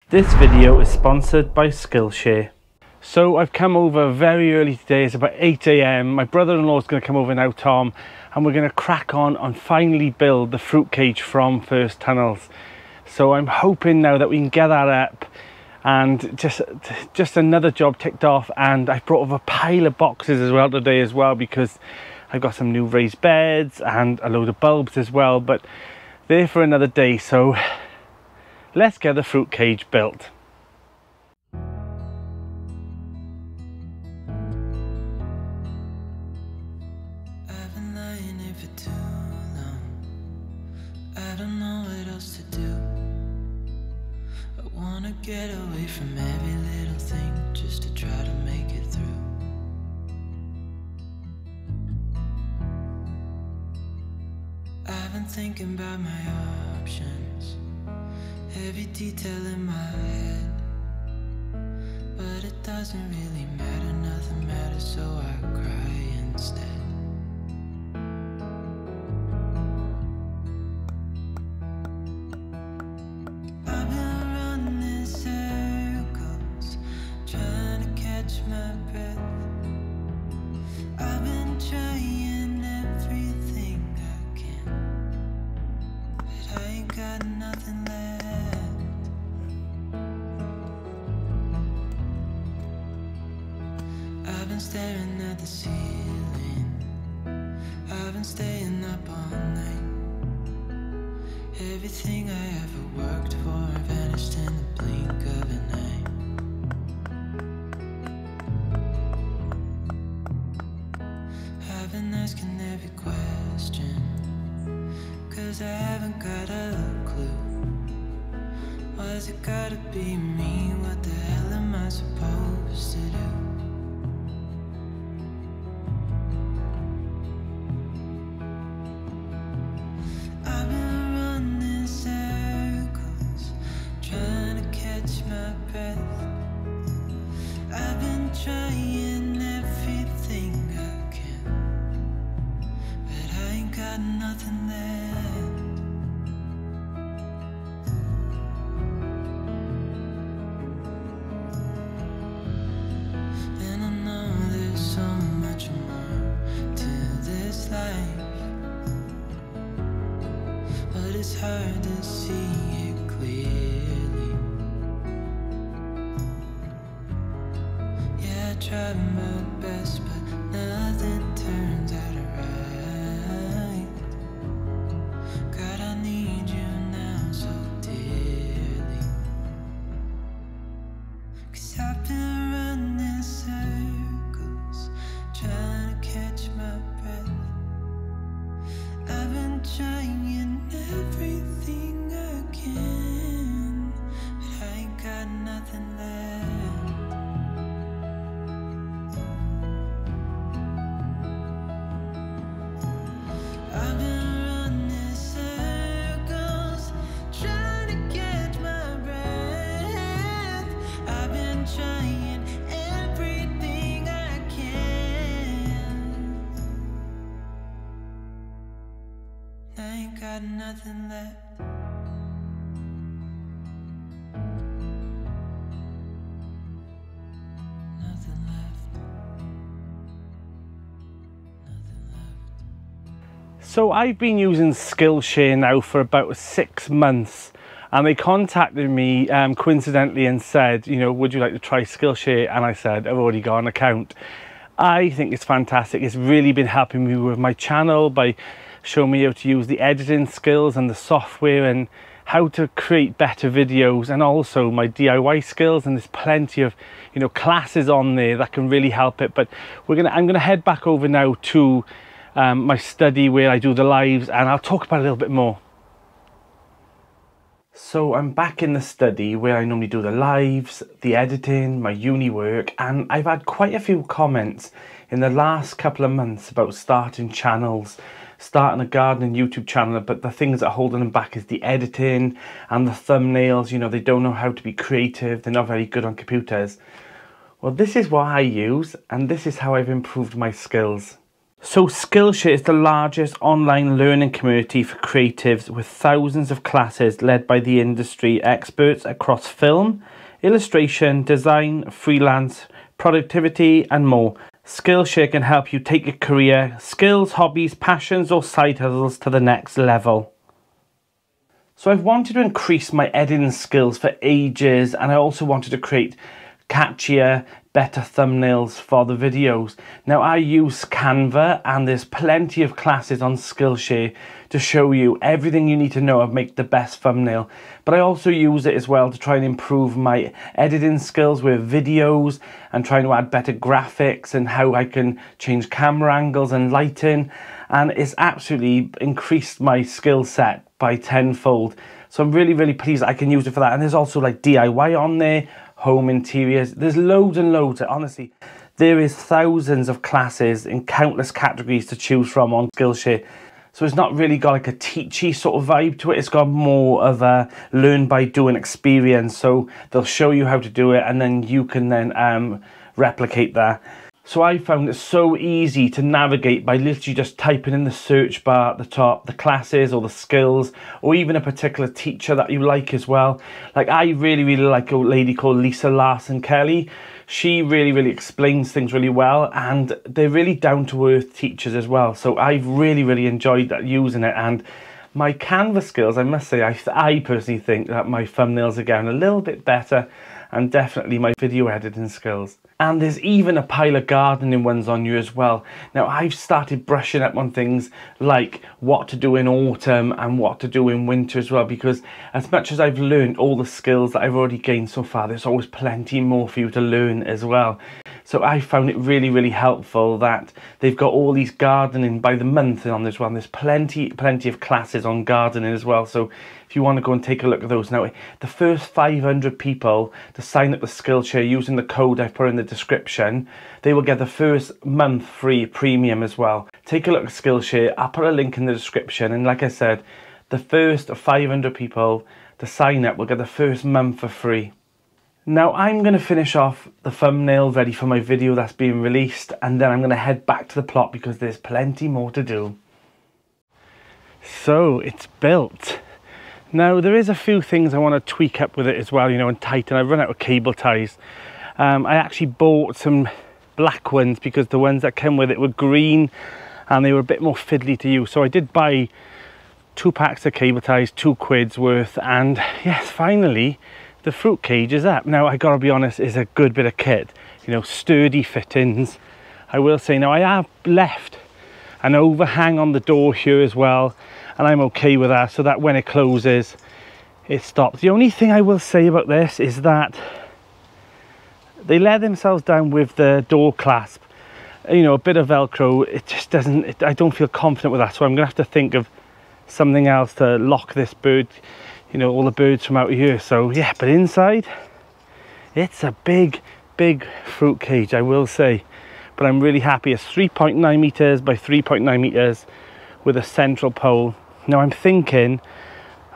This video is sponsored by Skillshare. So I've come over very early today, it's about 8 AM. My brother-in-law is going to come over now, Tom, and we're going to crack on and finally build the fruit cage from First Tunnels. So I'm hoping now that we can get that up and just another job ticked off. And I brought over a pile of boxes as well today as well, because I've got some new raised beds and a load of bulbs as well, but they're for another day. So let's get the fruit cage built. I've been lying here for too long. I don't know what else to do. I wanna get away from every little thing just to try to make it through. I've been thinking about my options, every detail in my head, but it doesn't really matter, nothing matters, so I cry instead. I've been running circles, trying to catch my breath. I've been trying everything I can, but I ain't got nothing left. I've been staring at the ceiling, I've been staying up all night. Everything I ever worked for vanished in the blink of an eye. I've been asking every question, 'cause I haven't got a clue. Why's it gotta be me? What the hell am I supposed to do? I've been running circles, trying to catch my breath. I've been trying everything I can, but I ain't got nothing left. And I know there's so much more to this life, but it's hard to see it clearly. Yeah, I tried my best, but nothing turns out right. God, I need you now so dearly, 'cause I've been running circles, trying to catch my breath. I've been trying everything I can, but I ain't got nothing left. I've been running circles, trying to catch my breath. I've been trying everything I can, I ain't got nothing left. Nothing left. Nothing left. So I've been using Skillshare now for about 6 months, and they contacted me coincidentally and said, you know, would you like to try Skillshare? And I said, I've already got an account. I think it's fantastic. It's really been helping me with my channel by showing me how to use the editing skills and the software and how to create better videos, and also my DIY skills. And there's plenty of, you know, classes on there that can really help it. But I'm gonna head back over now to my study where I do the lives, and I'll talk about it a little bit more. So I'm back in the study where I normally do the lives, the editing, my uni work, and I've had quite a few comments in the last couple of months about starting channels, starting a gardening YouTube channel, but the things that are holding them back is the editing and the thumbnails. You know, they don't know how to be creative, they're not very good on computers. Well, this is what I use, and this is how I've improved my skills. So Skillshare is the largest online learning community for creatives with thousands of classes led by the industry experts across film, illustration, design, freelance, productivity and more. Skillshare can help you take your career, skills, hobbies, passions or side hustles to the next level. So I've wanted to increase my editing skills for ages, and I also wanted to create catchier, better thumbnails for the videos. Now I use Canva, and there's plenty of classes on Skillshare to show you everything you need to know to make the best thumbnail. But I also use it as well to try and improve my editing skills with videos and trying to add better graphics and how I can change camera angles and lighting. And it's absolutely increased my skill set by tenfold. So I'm really pleased that I can use it for that. And there's also like DIY on there, home interiors. There's loads and loads. Honestly, there is thousands of classes in countless categories to choose from on Skillshare. So it's not really got like a teachy sort of vibe to it. It's got more of a learn by doing experience. So they'll show you how to do it, and then you can then replicate that. So I found it so easy to navigate by literally just typing in the search bar at the top the classes or the skills, or even a particular teacher that you like as well. Like I really like a lady called Lisa Larson Kelly. She really explains things really well, and they're really down-to-earth teachers as well. So I've really enjoyed that, using it. And my Canva skills, I must say, I personally think that my thumbnails are getting a little bit better, and definitely my video editing skills. And there's even a pile of gardening ones on you as well. Now I've started brushing up on things like what to do in autumn and what to do in winter as well, because as much as I've learned all the skills that I've already gained so far, there's always plenty more for you to learn as well. So I found it really helpful that they've got all these gardening by the month on this one. There's plenty of classes on gardening as well. So if you want to go and take a look at those. Now, the first 500 people to sign up with Skillshare using the code I've put in the description, they will get the first month free premium as well. Take a look at Skillshare. I'll put a link in the description. And like I said, the first 500 people to sign up will get the first month for free. Now I'm going to finish off the thumbnail ready for my video that's being released, and then I'm going to head back to the plot because there's plenty more to do. So it's built. Now there is a few things I want to tweak up with it as well, you know, and tighten. I've run out of cable ties. I actually bought some black ones because the ones that came with it were green and they were a bit more fiddly to use. So I did buy 2 packs of cable ties, £2 worth, and yes, finally the fruit cage is up. Now I gotta be honest, it's a good bit of kit, you know, sturdy fittings. I will say, now I have left an overhang on the door here as well, and I'm okay with that, so that when it closes it stops. The only thing I will say about this is that they let themselves down with the door clasp, you know, a bit of velcro. It just doesn't, I don't feel confident with that, so I'm gonna have to think of something else to lock this bird, you know, all the birds from out here. So yeah, but inside it's a big fruit cage, I will say, but I'm really happy. It's 3.9 meters by 3.9 meters with a central pole. Now I'm thinking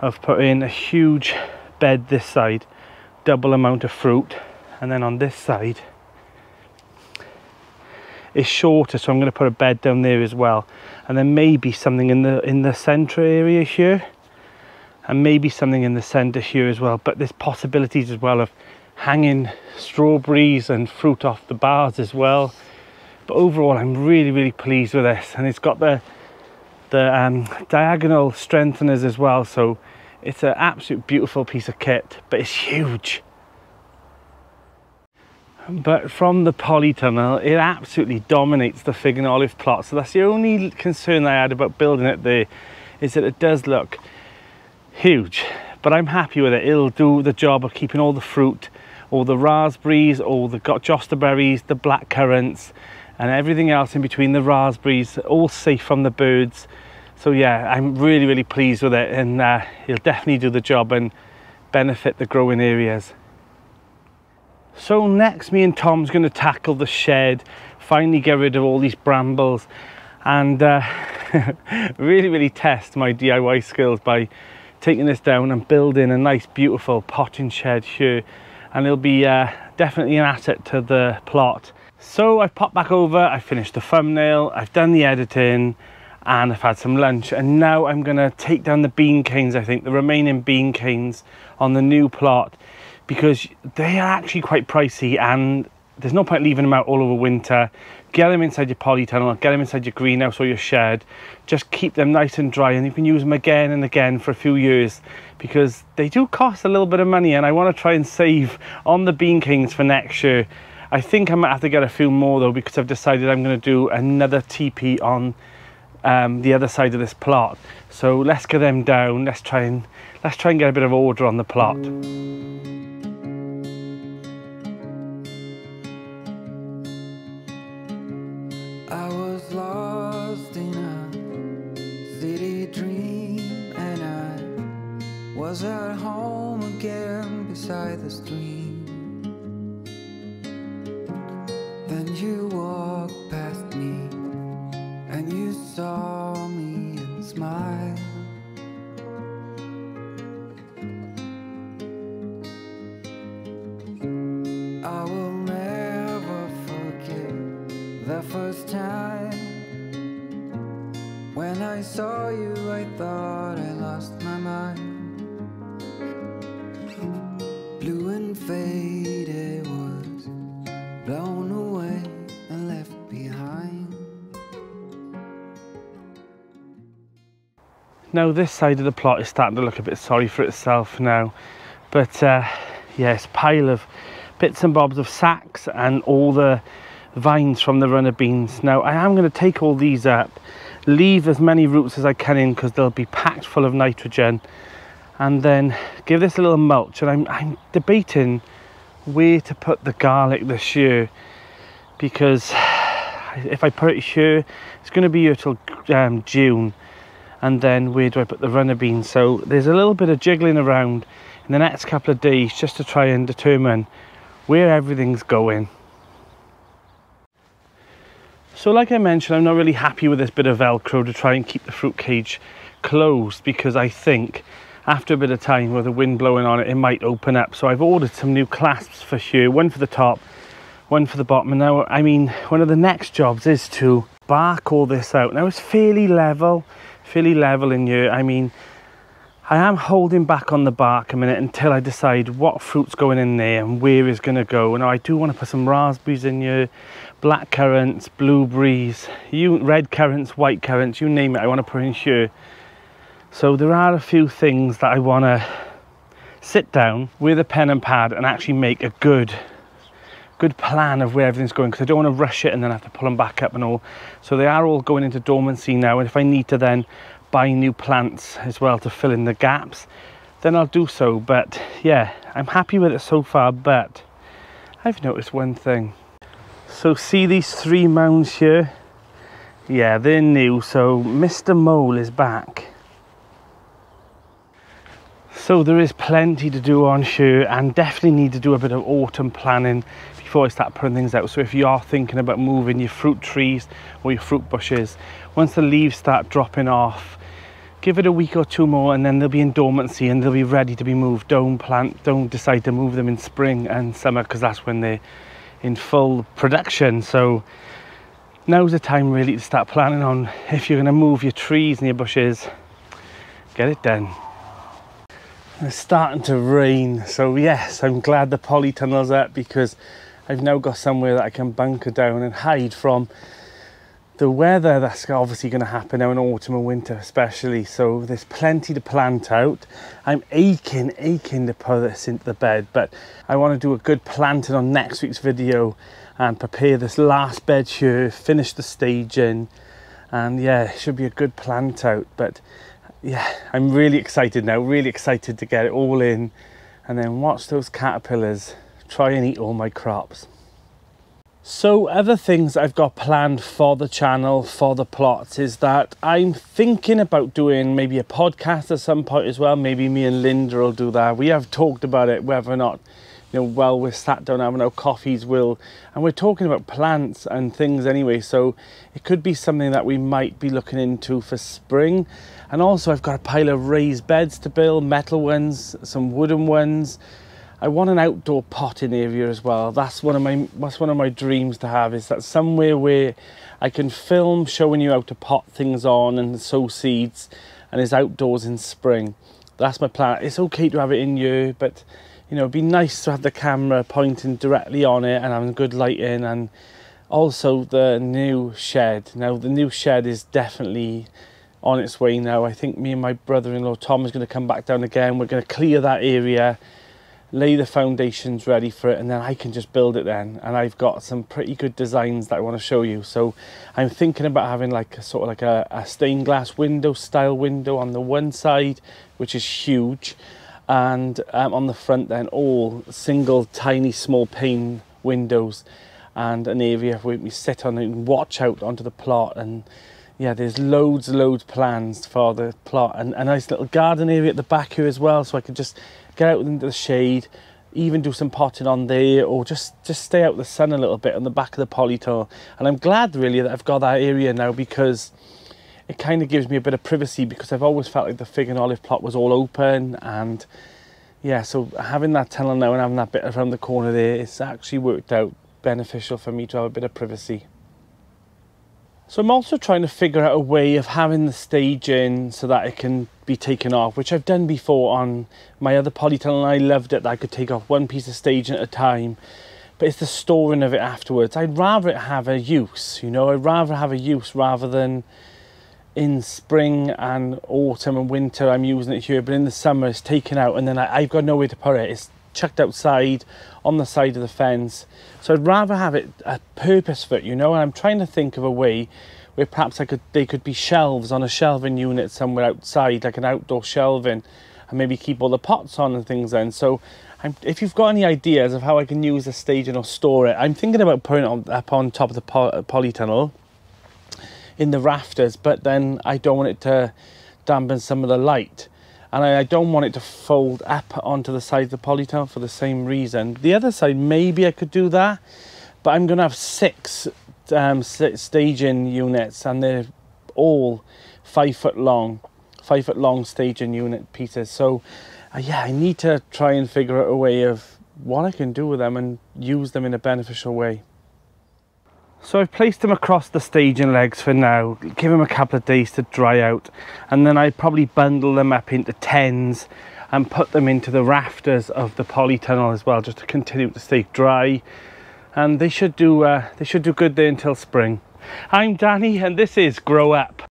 of putting a huge bed this side, double amount of fruit, and then on this side it's shorter, so I'm going to put a bed down there as well, and then maybe something in the center area here, and maybe something in the center here as well. But there's possibilities as well of hanging strawberries and fruit off the bars as well. But overall I'm really pleased with this, and it's got the diagonal strengtheners as well, so it's an absolute beautiful piece of kit, but it's huge. But from the polytunnel, it absolutely dominates the fig and olive plot. So that's the only concern I had about building it there, is that it does look huge, but I'm happy with it. It'll do the job of keeping all the fruit, all the raspberries, all the josterberries, the black currants, and everything else in between the raspberries, all safe from the birds. So yeah, I'm really pleased with it, and it'll definitely do the job and benefit the growing areas. So next, me and Tom's going to tackle the shed, finally get rid of all these brambles, and really test my DIY skills by taking this down and building a nice beautiful potting shed here, and it'll be definitely an asset to the plot. So I've popped back over, I finished the thumbnail, I've done the editing, and I've had some lunch, and now I'm gonna take down the bean canes, I think, the remaining bean canes on the new plot, because they are actually quite pricey and there's no point leaving them out all over winter. Get them inside your polytunnel, get them inside your greenhouse or your shed. Just keep them nice and dry, and you can use them again and again for a few years, because they do cost a little bit of money, and I want to try and save on the bean canes for next year. I think I might have to get a few more though, because I've decided I'm going to do another teepee on the other side of this plot. So let's get them down. Let's try and get a bit of order on the plot. I was lost in a city dream, and I was at home again beside the stream. Then you walked past me, and you saw me and smiled. I will never forget the first time when I saw you. I thought I lost my mind. Blue and faded was blown away and left behind. Now this side of the plot is starting to look a bit sorry for itself now, but yes, pile of bits and bobs of sacks and all the vines from the runner beans. Now I am going to take all these up, leave as many roots as I can in, because they'll be packed full of nitrogen, and then give this a little mulch. And I'm debating where to put the garlic this year, because if I put it here, it's going to be here till June, and then where do I put the runner beans? So there's a little bit of jiggling around in the next couple of days just to try and determine where everything's going. So like I mentioned, I'm not really happy with this bit of Velcro to try and keep the fruit cage closed, because I think after a bit of time with the wind blowing on it, it might open up. So I've ordered some new clasps for here, one for the top, one for the bottom. And now, I mean, one of the next jobs is to bark all this out. Now it's fairly level in here. I mean, I am holding back on the bark a minute until I decide what fruit's going in there and where it's going to go. Now I do want to put some raspberries in here, black currants, blueberries, red currants, white currants, you name it, I want to put in here. So there are a few things that I want to sit down with a pen and pad and actually make a good plan of where everything's going, because I don't want to rush it and then have to pull them back up and all. So they are all going into dormancy now, and if I need to then buy new plants as well to fill in the gaps, then I'll do so. But yeah, I'm happy with it so far, but I've noticed one thing. So see these 3 mounds here? Yeah, they're new, so Mr. Mole is back. So there is plenty to do on here, and definitely need to do a bit of autumn planning before I start putting things out. So if you are thinking about moving your fruit trees or your fruit bushes, once the leaves start dropping off, give it a week or 2 more, and then they'll be in dormancy and they'll be ready to be moved. Don't decide to move them in spring and summer, because that's when they're in full production. So now's the time really to start planning on, if you're going to move your trees and your bushes, get it done. It's starting to rain, so yes, I'm glad the polytunnel's up, because I've now got somewhere that I can bunker down and hide from the weather that's obviously going to happen now in autumn and winter especially. So there's plenty to plant out. I'm aching to put this into the bed, but I want to do a good planting on next week's video and prepare this last bed here, finish the staging, and yeah, it should be a good plant out. But yeah, I'm really excited now, really excited to get it all in and then watch those caterpillars try and eat all my crops. So other things I've got planned for the channel, for the plots, is that I'm thinking about doing maybe a podcast at some point as well. Maybe me and Linda will do that. We have talked about it, whether or not, you know, while we're sat down having our coffees, and we're talking about plants and things anyway. So it could be something that we might be looking into for spring. And also I've got a pile of raised beds to build, metal ones, some wooden ones. I want an outdoor potting area as well. That's one of my dreams to have, is that somewhere where I can film showing you how to pot things on and sow seeds, and it's outdoors in spring. That's my plan. It's okay to have it in here, but you know, it'd be nice to have the camera pointing directly on it and having good lighting. And also the new shed. Now the new shed is definitely on its way now. I think me and my brother-in-law Tom is going to come back down again. We're going to clear that area, lay the foundations ready for it, and then I can just build it then. And I've got some pretty good designs that I want to show you. So I'm thinking about having like a sort of like a stained glass window style window on the one side, which is huge, and on the front then all single tiny small pane windows, and an area where we sit on it and watch out onto the plot. And yeah, there's loads plans for the plot, and a nice little garden area at the back here as well, so I could just get out into the shade, even do some potting on there, or just stay out the sun a little bit on the back of the polytunnel. And I'm glad really that I've got that area now, because it kind of gives me a bit of privacy, because I've always felt like the fig and olive plot was all open. And yeah, so having that tunnel now and having that bit around the corner there, it's actually worked out beneficial for me to have a bit of privacy. So I'm also trying to figure out a way of having the stage in so that it can be taken off, which I've done before on my other polytunnel, and I loved it that I could take off one piece of staging at a time. But it's the storing of it afterwards. I'd rather it have a use, you know, I'd rather have a use rather than in spring and autumn and winter I'm using it here, but in the summer it's taken out and then I've got nowhere to put it. It's chucked outside on the side of the fence. So I'd rather have it a purpose for it, you know. And I'm trying to think of a way where perhaps they could be shelves on a shelving unit somewhere outside, like an outdoor shelving, and maybe keep all the pots on and things then. So if you've got any ideas of how I can use the staging or store it, I'm thinking about putting it up on top of the polytunnel in the rafters, but then I don't want it to dampen some of the light. And I don't want it to fold up onto the side of the polytunnel for the same reason. The other side, maybe I could do that, but I'm going to have six staging units, and they're all 5 foot long staging unit pieces. So yeah, I need to try and figure out a way of what I can do with them and use them in a beneficial way. So I've placed them across the staging legs for now, give them a couple of days to dry out, and then I'd probably bundle them up into 10s and put them into the rafters of the polytunnel as well, just to continue to stay dry. And they should do good there until spring. I'm Danny, and this is Grow Up.